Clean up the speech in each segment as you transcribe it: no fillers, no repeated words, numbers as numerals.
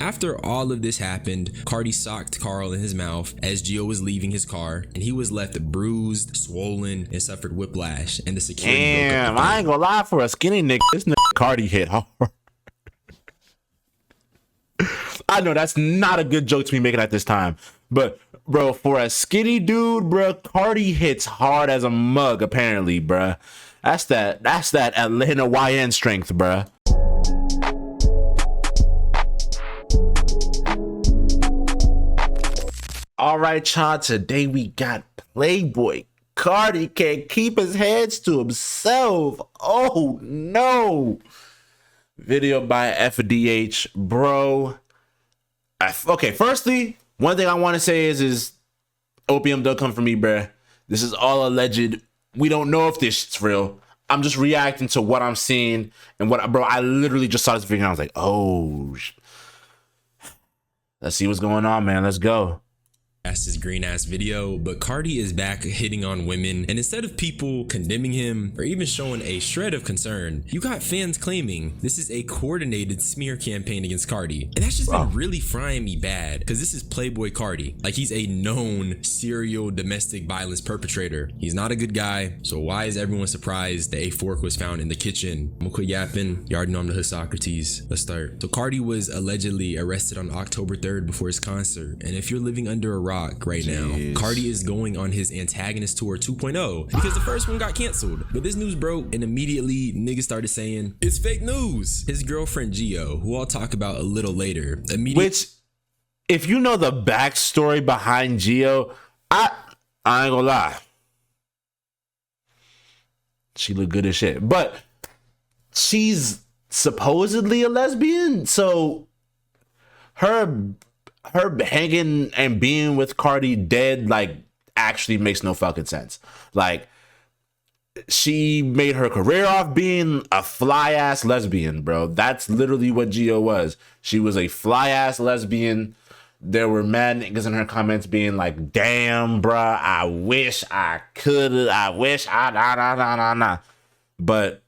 After all of this happened, Carti socked Carl in his mouth as Gio was leaving his car, and he was left bruised, swollen, and suffered whiplash, and the security Damn, I ain't gonna lie, for a skinny nigga, this nigga Carti hit hard. I know that's not a good joke to be making at this time, but bro, for a skinny dude, bro, Carti hits hard as a mug, apparently, bro. That's that Atlanta YN strength, bro. All right, y'all, today we got Playboi Carti can't keep his hands to himself. Oh no. Video by FDH, bro. Okay, firstly, one thing I want to say is opium don't come from me, bruh. This is all alleged. We don't know if this shit's real. I'm just reacting to what I'm seeing and bro, I literally just saw this video and I was like, oh, let's see what's going on, man. Let's go. His green ass video, but Carti is back hitting on women, and instead of people condemning him or even showing a shred of concern, you got fans claiming this is a coordinated smear campaign against Carti. And that's just been really frying me bad, because this is Playboi Carti. Like, he's a known serial domestic violence perpetrator. He's not a good guy, so why is everyone surprised that a fork was found in the kitchen? I'm gonna quit yapping. You already know I'm the hood Socrates. Let's start. So Carti was allegedly arrested on October 3rd before his concert, and if you're living under a rock right now, Carti is going on his Antagonist Tour 2.0 because the first one got canceled. But this news broke and immediately niggas started saying it's fake news. His girlfriend Gio, who I'll talk about a little later, which, if you know the backstory behind Gio, I ain't gonna lie, she look good as shit, but she's supposedly a lesbian, so her hanging and being with Carti dead, like, actually makes no fucking sense. Like, she made her career off being a fly-ass lesbian, bro. That's literally what Gio was. She was a fly-ass lesbian. There were mad niggas in her comments being like, damn, bruh, I wish I could. I wish I, nah. But,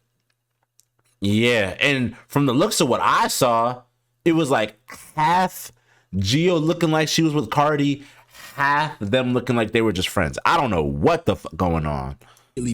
yeah. And from the looks of what I saw, it was like half Gio looking like she was with Carti, half of them looking like they were just friends. I don't know what the fuck going on.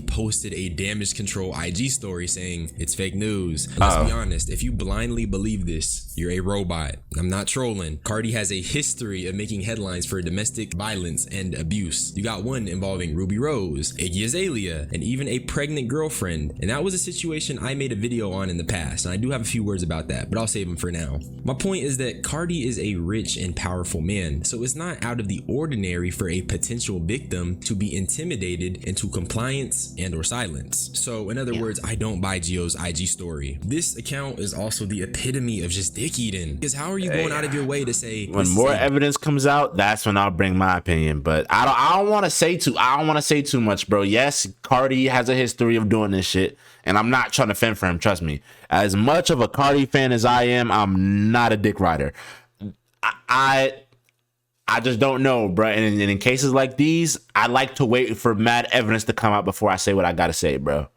Posted a damage control IG story saying it's fake news. Let's be honest, if you blindly believe this, you're a robot. I'm not trolling. Carti has a history of making headlines for domestic violence and abuse. You got one involving Ruby Rose, Iggy Azalea, and even a pregnant girlfriend. And that was a situation I made a video on in the past, and I do have a few words about that, but I'll save them for now. My point is that Carti is a rich and powerful man, so it's not out of the ordinary for a potential victim to be intimidated into compliance and or silence. So in other words, I don't buy Gio's IG story. This account is also the epitome of just dick eating, because how are you going out of your way to say when more evidence comes out, that's when I'll bring my opinion. But I don't want to say too much, bro. Yes, Carti has a history of doing this shit, and I'm not trying to fend for him, trust me. As much of a Carti fan as I am, I'm not a dick rider. I just don't know, bro. And in cases like these, I like to wait for mad evidence to come out before I say what I gotta say, bro.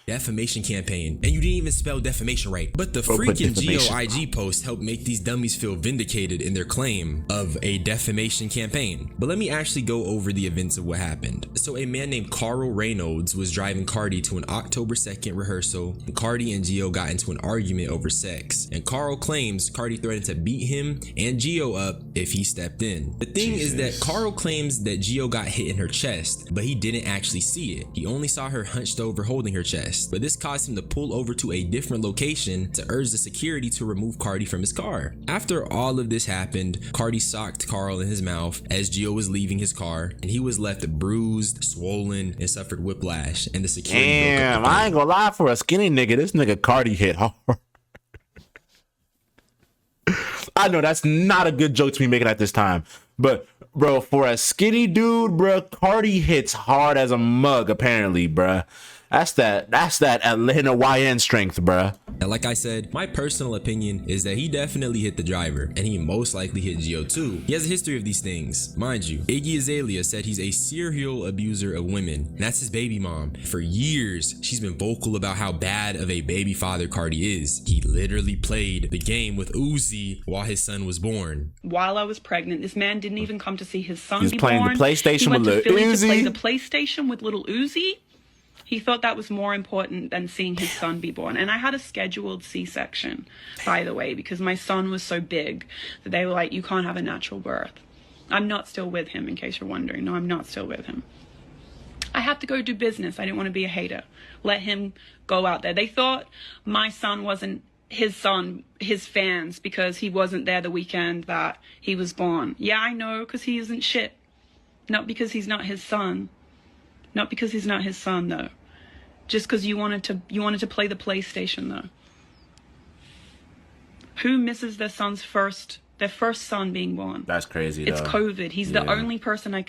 Defamation campaign, and you didn't even spell defamation right. But the freaking Gio IG post helped make these dummies feel vindicated in their claim of a defamation campaign. But let me actually go over the events of what happened. So a man named Carl Reynolds was driving Carti to an October 2nd rehearsal. Carti and Gio got into an argument over sex, and Carl claims Carti threatened to beat him and Gio up if he stepped in. The thing is that Carl claims that Gio got hit in her chest, but he didn't actually see it. He only saw her hunched over holding her chest. But this caused him to pull over to a different location to urge the security to remove Carti from his car. After all of this happened, Carti socked Carl in his mouth as Gio was leaving his car, and he was left bruised, swollen, and suffered whiplash, and the security Damn, I ain't gonna lie, for a skinny nigga, this nigga Carti hit hard. I know that's not a good joke to be making at this time, but bro, for a skinny dude, bro, Carti hits hard as a mug, apparently, bro. That's that Atlanta YN strength, bruh. And like I said, my personal opinion is that he definitely hit the driver, and he most likely hit Gio too. He has a history of these things. Mind you, Iggy Azalea said he's a serial abuser of women, and that's his baby mom. For years, she's been vocal about how bad of a baby father Carti is. He literally played the game with Uzi while his son was born. While I was pregnant, this man didn't even come to see his son He's be playing born. the PlayStation He went with to Philly Lil to play Uzi. the PlayStation with little Uzi. He thought that was more important than seeing his son be born. And I had a scheduled C-section, by the way, because my son was so big that they were like, you can't have a natural birth. I'm not still with him, in case you're wondering. No, I'm not still with him. I had to go do business. I didn't want to be a hater. Let him go out there. They thought my son wasn't his son, his fans, because he wasn't there the weekend that he was born. Yeah, I know, because he isn't shit. Not because he's not his son. Not because he's not his son, though. Just because you wanted to play the PlayStation, though. Who misses their first son being born? That's crazy, It's though. COVID. He's the only person you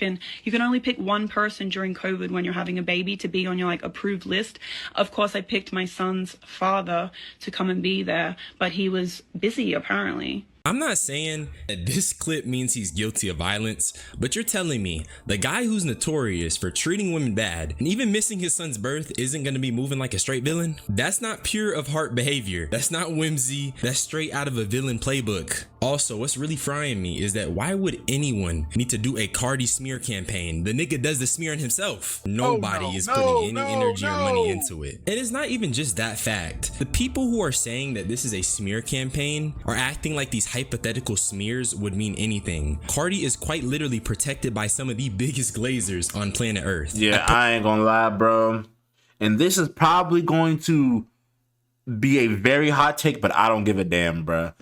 can only pick one person during COVID when you're having a baby to be on your like approved list. Of course, I picked my son's father to come and be there, but he was busy apparently. I'm not saying that this clip means he's guilty of violence, but you're telling me the guy who's notorious for treating women bad and even missing his son's birth isn't going to be moving like a straight villain? That's not pure of heart behavior. That's not whimsy. That's straight out of a villain playbook. Also, what's really frying me is that why would anyone need to do a Carti smear campaign? The nigga does the smearing himself. Nobody is putting any energy or money into it. And it's not even just that fact. The people who are saying that this is a smear campaign are acting like these hypothetical smears would mean anything. Carti is quite literally protected by some of the biggest glazers on planet Earth. Yeah, I ain't gonna lie, bro. And this is probably going to be a very hot take, but I don't give a damn, bro.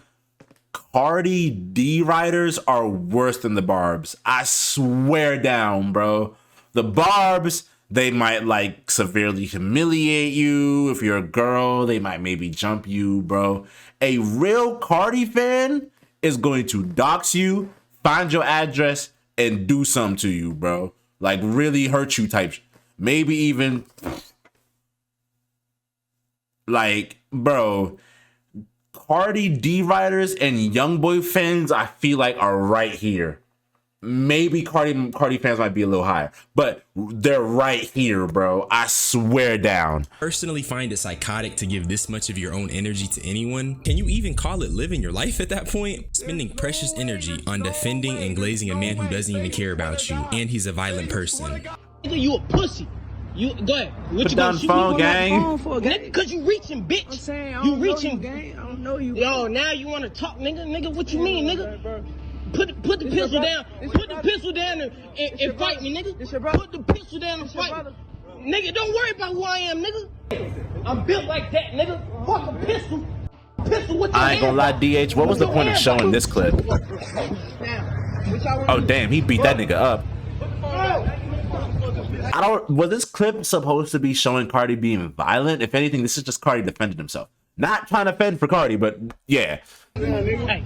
Cardi D writers are worse than the Barbs. I swear down, bro. The Barbs, they might like severely humiliate you. If you're a girl, they might maybe jump you, bro. A real Cardi fan is going to dox you, find your address, and do something to you, bro. Like really hurt you type. Maybe even like, bro, Cardi D writers and Youngboy fans, I feel like are right here. Maybe Cardi fans might be a little higher, but they're right here, bro. I swear down. Personally find it psychotic to give this much of your own energy to anyone. Can you even call it living your life at that point? Spending precious energy on defending and glazing a man who doesn't even care about you, and he's a violent person. Nigga, you a pussy. You go ahead. What Put you down gonna the shoot phone, me gang. Nigga, cause you reaching, bitch. I'm saying, I you don't reaching, know you, gang. I don't know you. Yo, now you wanna talk, nigga? Nigga, what you mean, nigga? Put the pistol down. Put the pistol down and fight me, nigga. Put the pistol down and fight me. Nigga, don't worry about who I am, nigga. I'm built like that, nigga. Fuck a pistol. Pistol with your I ain't gonna lie, DH. What was the point of showing this clip? Oh damn, he beat that nigga up. Was this clip supposed to be showing Carti being violent? If anything, this is just Carti defending himself. Not trying to fend for Carti, but yeah. Hey.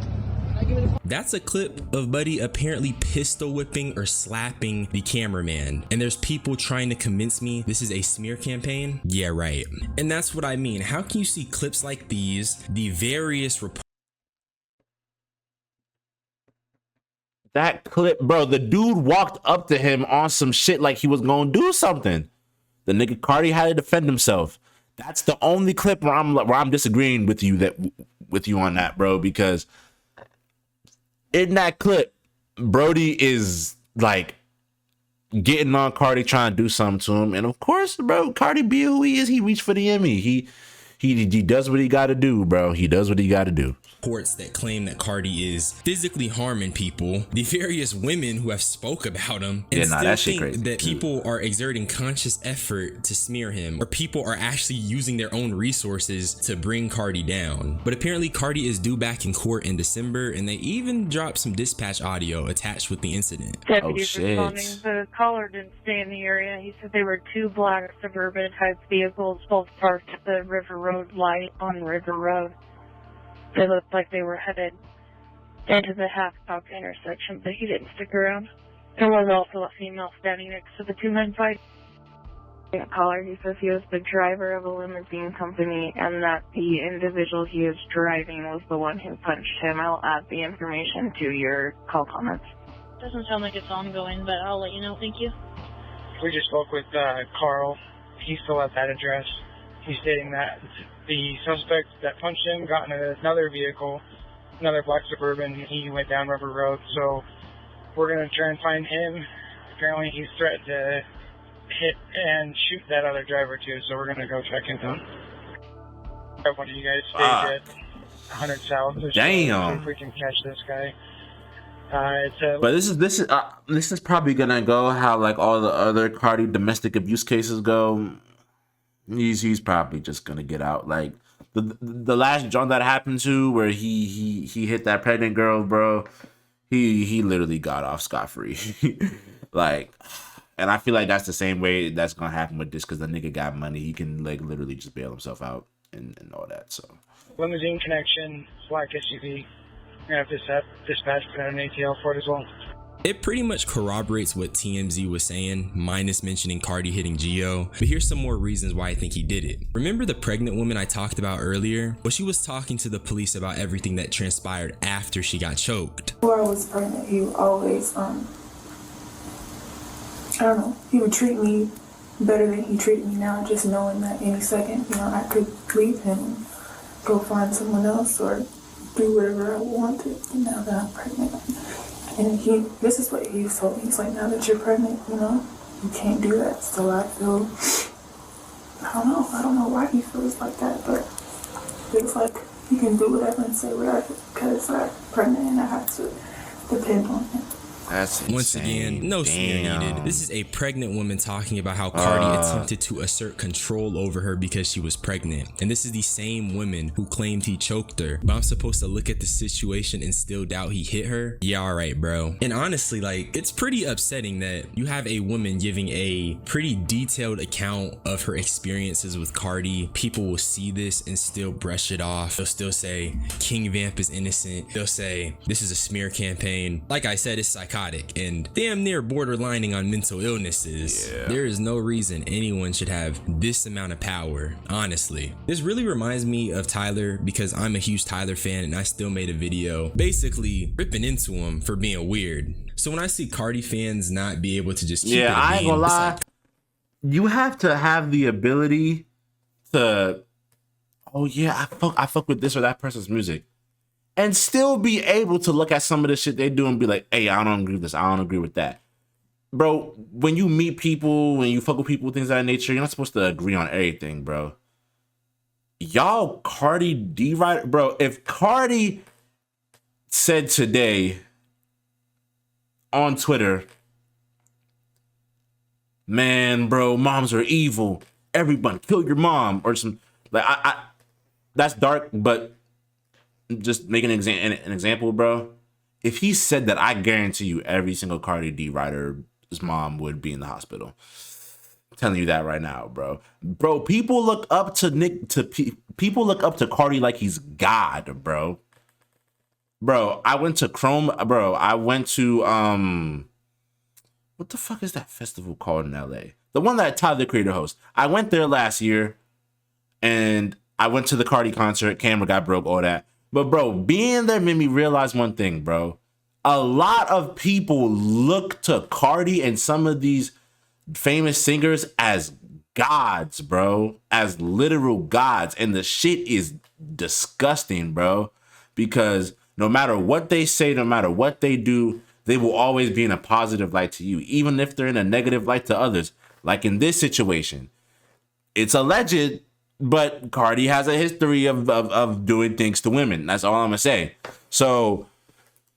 That's a clip of Buddy apparently pistol whipping or slapping the cameraman. And there's people trying to convince me this is a smear campaign? Yeah, right. And that's what I mean. How can you see clips like these, the various reports? That clip, bro, the dude walked up to him on some shit like he was gonna do something. The nigga Carti had to defend himself. That's the only clip where I'm disagreeing with you on that, bro, because in that clip, Brody is like getting on Carti, trying to do something to him, and of course, bro, Carti be who he is. He reached for the Emmy. He does what he got to do, bro. He does what he got to do. Reports that claim that Carti is physically harming people, the various women who have spoke about him, and that shit still crazy. think that people are exerting conscious effort to smear him, or people are actually using their own resources to bring Carti down. But apparently Carti is due back in court in December, and they even dropped some dispatch audio attached with the incident. Deputies Oh, responding. The caller didn't stay in the area. He said they were two black suburban type vehicles, both parked at the River Road light on River Road. They looked like they were headed into the half-stop intersection, but he didn't stick around. There was also a female standing next to the two men fighting. Caller, he says he was the driver of a limousine company and that the individual he was driving was the one who punched him. I'll add the information to your call comments. Doesn't sound like it's ongoing, but I'll let you know. Thank you. We just spoke with Carl. He's still at that address. He's stating that the suspect that punched him got in another vehicle, another black Suburban. He went down River Road, so we're going to try and find him. Apparently he's threatened to hit and shoot that other driver too, so we're going to go check into him. One of you guys stayed at 100 South. Damn. If we can catch this guy. But this is probably gonna go how like all the other Carti domestic abuse cases go. He's probably just gonna get out. Like the last John that happened to where he hit that pregnant girl, bro. He literally got off scot-free. Like, and I feel like that's the same way that's gonna happen with this because the nigga got money. He can like literally just bail himself out and all that. So limousine connection, black SUV. We're going to have dispatch put out an ATL for it as well. It pretty much corroborates what TMZ was saying, minus mentioning Carti hitting Gio. But here's some more reasons why I think he did it. Remember the pregnant woman I talked about earlier? Well, she was talking to the police about everything that transpired after she got choked. Before I was pregnant, he would always, I don't know, he would treat me better than he treated me now, just knowing that any second, you know, I could leave him and go find someone else or do whatever I wanted. And now that I'm pregnant, and this is what he told me. He's like, now that you're pregnant, you know, you can't do that. So I feel, I don't know why he feels like that, but it's like he can do whatever and say whatever because I'm pregnant and I have to depend on him. that's insane. Once again, no smear needed. This is a pregnant woman talking about how Carti attempted to assert control over her because she was pregnant. And this is the same woman who claimed he choked her. But I'm supposed to look at the situation and still doubt he hit her? Yeah, alright, bro. And honestly, like, it's pretty upsetting that you have a woman giving a pretty detailed account of her experiences with Carti. People will see this and still brush it off. They'll still say King Vamp is innocent. They'll say this is a smear campaign. Like I said, it's psychotic and damn near borderlining on mental illnesses. Yeah. There is no reason anyone should have this amount of power, honestly. This really reminds me of Tyler because I'm a huge Tyler fan and I still made a video basically ripping into him for being weird. So when I see Carti fans not be able to just keep it I ain't gonna lie. like, You have to have the ability to, oh yeah, I fuck with this or that person's music, and still be able to look at some of the shit they do and be like, hey, I don't agree with this. I don't agree with that. Bro, when you meet people, when you fuck with people, things of that nature, you're not supposed to agree on everything, bro. Y'all Carti D-Rider, bro, if Carti said today on Twitter, man, bro, moms are evil. Everyone kill your mom or some, like, I that's dark, but just making an example, bro. If he said that, I guarantee you every single Carti D rider's mom would be in the hospital. I'm telling you that right now, bro. Bro, people look up to people look up to Carti like he's God, bro. Bro, I went to what the fuck is that festival called in LA? The one that Tyler the Creator hosts. I went there last year and I went to the Carti concert. Camera got broke, all that. But bro, being there made me realize one thing, bro. A lot of people look to Carti and some of these famous singers as gods, bro. As literal gods. And the shit is disgusting, bro. Because no matter what they say, no matter what they do, they will always be in a positive light to you, even if they're in a negative light to others. Like in this situation, it's alleged, but Carti has a history of doing things to women. That's all I'm gonna say. So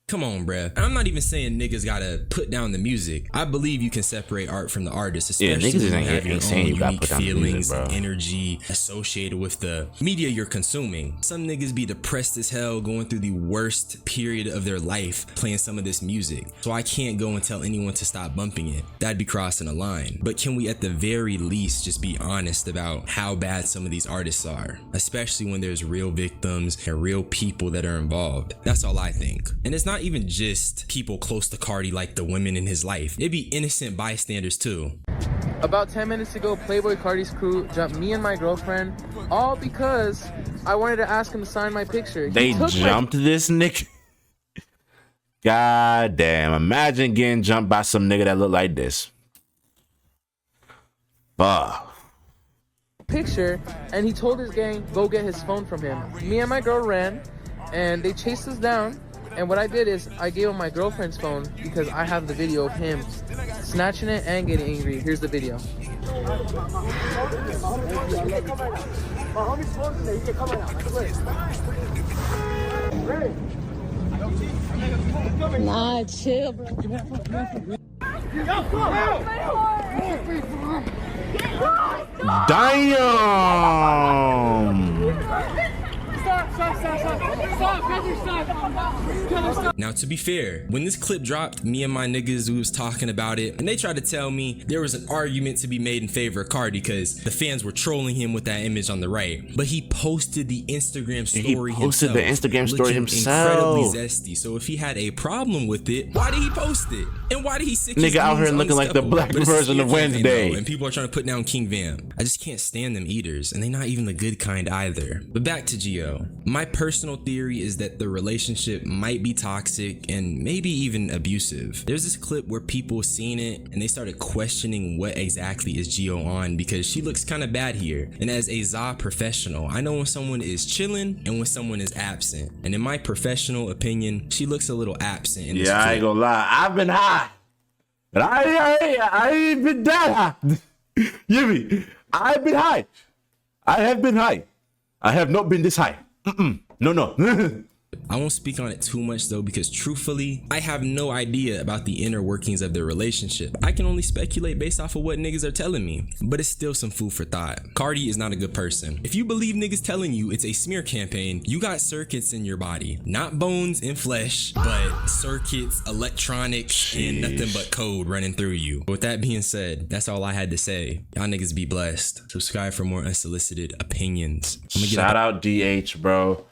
come on, bruh. I'm not even saying niggas gotta put down the music. I believe you can separate art from the artist, especially when you have your own unique feelings and energy associated with the media you're consuming. Some niggas be depressed as hell, going through the worst period of their life playing some of this music. So I can't go and tell anyone to stop bumping it. That'd be crossing a line. But can we at the very least just be honest about how bad some of these artists are, especially when there's real victims and real people that are involved? That's all I think. And it's not even just people close to Carti like the women in his life. It'd be innocent bystanders too. About 10 minutes ago, Playboi Carti's crew jumped me and my girlfriend, all because I wanted to ask him to sign my picture. They jumped this nigga. God damn. Imagine getting jumped by some nigga that look like this. Picture, and he told his gang, go get his phone from him. Me and my girl ran, and they chased us down. And what I did is I gave him my girlfriend's phone because I have the video of him snatching it and getting angry. Here's the video. Nah, chill, bro. Damn. Now, to be fair, when this clip dropped, me and my niggas, we was talking about it, and they tried to tell me there was an argument to be made in favor of Carti because the fans were trolling him with that image on the right. But he posted the Instagram story himself. Incredibly zesty. So if he had a problem with it, why did he post it? And why did he sick his nigga out here looking like the black version of Wednesday? And people are trying to put down King Vam. I just can't stand them eaters, and they're not even the good kind either. But back to Gio. My personal theory is that the relationship might be toxic and maybe even abusive. There's this clip where people seen it and they started questioning what exactly is Gio on because she looks kind of bad here. And as a ZA professional, I know when someone is chilling and when someone is absent. And in my professional opinion, she looks a little absent in this clip. I ain't gonna lie. I've been high. But I ain't been that high. You me? I've been high. I have been high. I have not been this high. No. I won't speak on it too much though, because truthfully, I have no idea about the inner workings of their relationship. I can only speculate based off of what niggas are telling me, but it's still some food for thought. Carti is not a good person. If you believe niggas telling you it's a smear campaign, you got circuits in your body, not bones and flesh, but circuits, electronics, and nothing but code running through you. With that being said, that's all I had to say. Y'all niggas be blessed. Subscribe for more unsolicited opinions. Shout out DH, bro.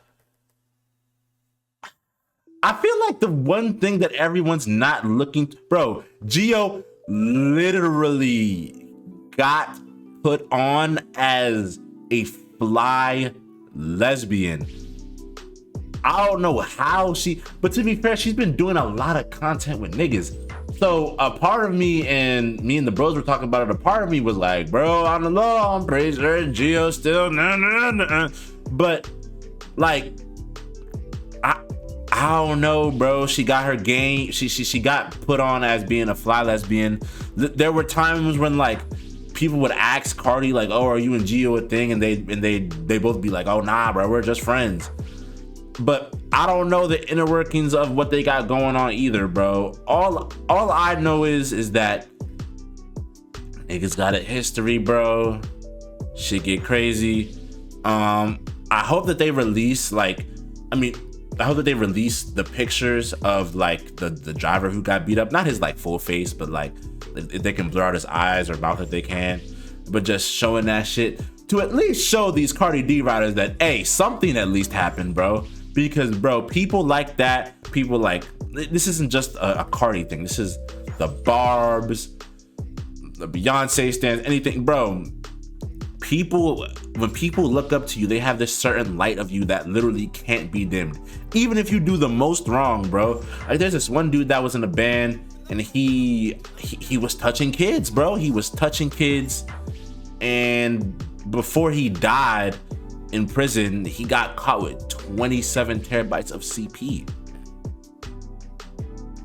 I feel like the one thing that everyone's not looking to, bro, Gio literally got put on as a fly lesbian. I don't know how but to be fair, she's been doing a lot of content with niggas. So a part of me and the bros were talking about it. A part of me was like, bro, I don't know, I'm pretty sure Gio still, nah. But like, I don't know, bro. She got her game. She got put on as being a fly lesbian. There were times when like people would ask Carti like, "Oh, are you and Gio a thing?" And they both be like, "Oh, nah, bro, we're just friends." But I don't know the inner workings of what they got going on either, bro. All I know is that niggas got a history, bro. Shit get crazy. I hope that they release I hope that they release the pictures of like the driver who got beat up. Not his like full face, but like if they can blur out his eyes or mouth if they can. But just showing that shit to at least show these Cardi D riders that, hey, something at least happened, bro. Because, bro, people like that, people like, this isn't just a Cardi thing. This is the Barbs, the Beyonce stands, anything, bro. When people look up to you, they have this certain light of you that literally can't be dimmed. Even if you do the most wrong, bro. Like there's this one dude that was in a band and he was touching kids, bro. He was touching kids, and before he died in prison, he got caught with 27 terabytes of CP.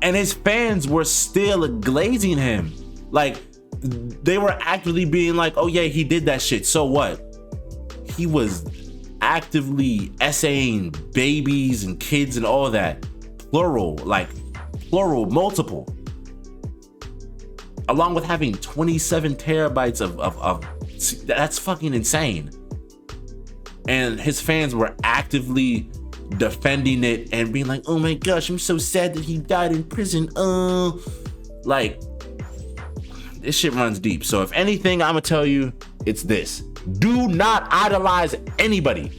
And his fans were still glazing him. Like, they were actively being like, oh yeah, he did that shit, so what? He was actively essaying babies and kids and all that. Plural, multiple. Along with having 27 terabytes of that's fucking insane. And his fans were actively defending it and being like, oh my gosh, I'm so sad that he died in prison. Like, this shit runs deep. So if anything, I'm gonna tell you, it's this: do not idolize anybody,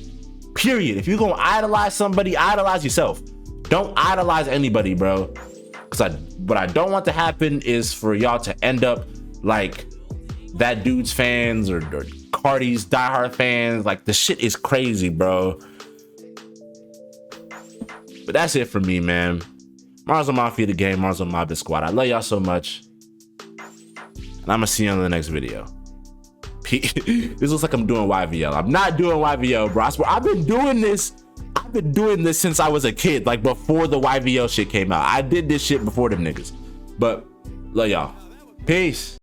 period. If you're gonna idolize somebody, idolize yourself. Don't idolize anybody, bro. Because what I don't want to happen is for y'all to end up like that dude's fans or Carti's diehard fans. Like, the shit is crazy, bro. But that's it for me, man. Marso Mafia the game, Marso Mob Squad. I love y'all so much. And I'm gonna see you on the next video. This looks like I'm doing YVL. I'm not doing YVL, bro. I swear, I've been doing this since I was a kid, like before the YVL shit came out. I did this shit before them niggas. But love y'all. Peace.